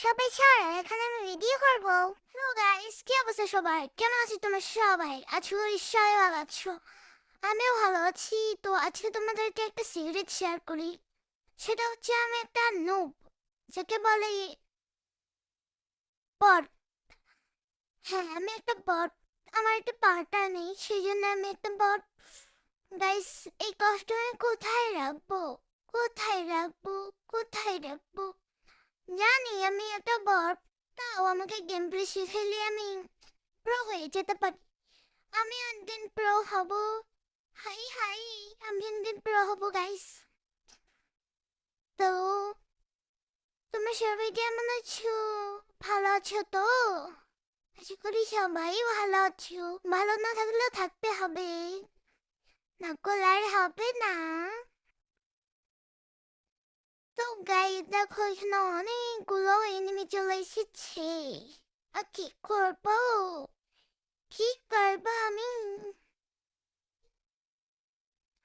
সবাই ছাড়া এখানে আমি ভিডিও করবো। হ্যালো গাইস, কি অবস্থা সবাই? কেমন আছো তোমরা সবাই? আছো সবাই ভালো আছো? আমিও ভালো আছি। তো আজকে তোমাদেরকে একটা সিক্রেট শেয়ার করি। সেটা হচ্ছে আমি একটা নুব, যাকে বলে বট। হ্যাঁ, আমি একটা বট। আমার একটা পার্টনার নেই, সেই জন্য আমি একটা বট। গাইস, এই কষ্ট আমি কোথায় রাখবো? কোথায় রাখবো? কোথায় রাখবো? জানি আমি একটা বট, তাও আমাকে গেম প্লে শিখাইলে আমি প্রো হয়ে যেতে পারি। আমি একদিন প্রো হব। হাই হাই, আমি একদিন প্রো হব গাইস। তো তোমরা সবাই কেমন আছো? ভালো আছো তো? আশা করি সবাই ভালো আছো। ভালো না থাকলেও থাকতে হবে, না করলে আর হবে না। তো গাইস দেখো, এখানে অনেকগুলো এনিমি চলে এসেছে। আর কি করবো? কি করবো আমি?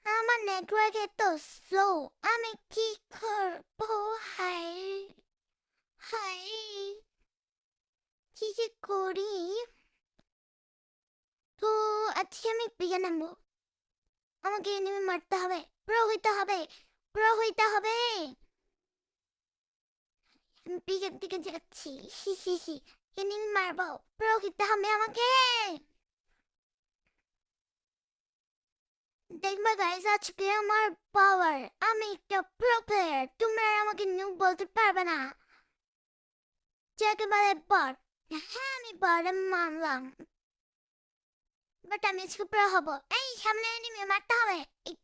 আমার নেটওয়ার্ক এত স্লো, আমি কি করবো? হাই হাই, কি যে করি? তো আজকে আমি বিয়ে নামবো। আমাকে এনিমি মারতে হবে, প্রো হইতে হবে, প্রো হইতে হবে। আমি বিয়ের দিকে যাচ্ছি। হি হি হি, এনিমি মারবো, প্রো হইতে হবে আমাকে। দেখবে গাইস, আজকে আমার পাওয়ার। আমি একটা প্রো প্লেয়ার, তোমরা আর আমাকে নিউ বলতে পারবে না। যে একেবারে বট। হ্যাঁ, আমি বট, আমি মানলাম। বাট আমি আজকে প্রো হব। এই সামনে এনিমি, মারতে হবে। এই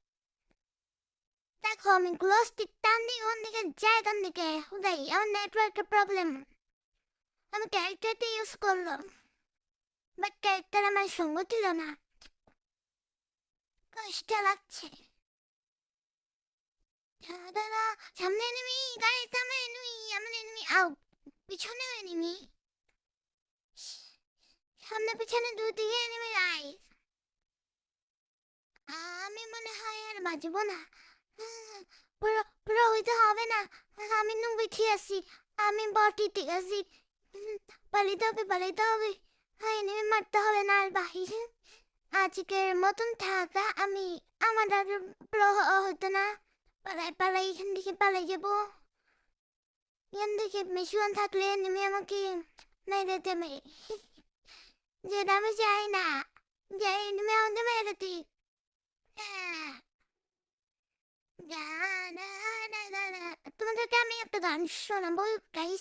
দেখো, আমি গ্লো স্টিক টান দিই, ওখান থেকে যাই, এখান থেকে হুদাই আমার নেটওয়ার্কের প্রবলেম। আমি ক্যারেক্টারটা ইউজ করলাম, বাট ক্যারেক্টার আমার সঙ্গ ছিল না। কষ্ট লাগছে। দাদা, সামনে এনিমি গাইস, সামনে এনিমি, সামনে এনিমি, আউ পিছনেও এনিমি। সামনে পিছনে দুদিকে এনিমি গাইস। আমি মনে হয় আর বাঁচবো না। পুরো পুরো হইতে হবে না। আমি নুবিছি আছি, আমি বটিতে আছি। পালিতে হবে, পালিতে হবে। হ্যাঁ, এনিমি মারতে হবে না আর বাহিরে। আজকের মতন থাকা আমি, আমার আর প্রো হইতো না। পালাই পালাই, এখান থেকে পালাই যাবো। এখান থেকে মিশন থাকলে এনিমি আমাকে মেরে দেবে, যেটা আমি চাই না। যে এনিমি আমাকে মেরে দিক। তোমাদেরকে আমি একটা গান শোনাবো গাইস।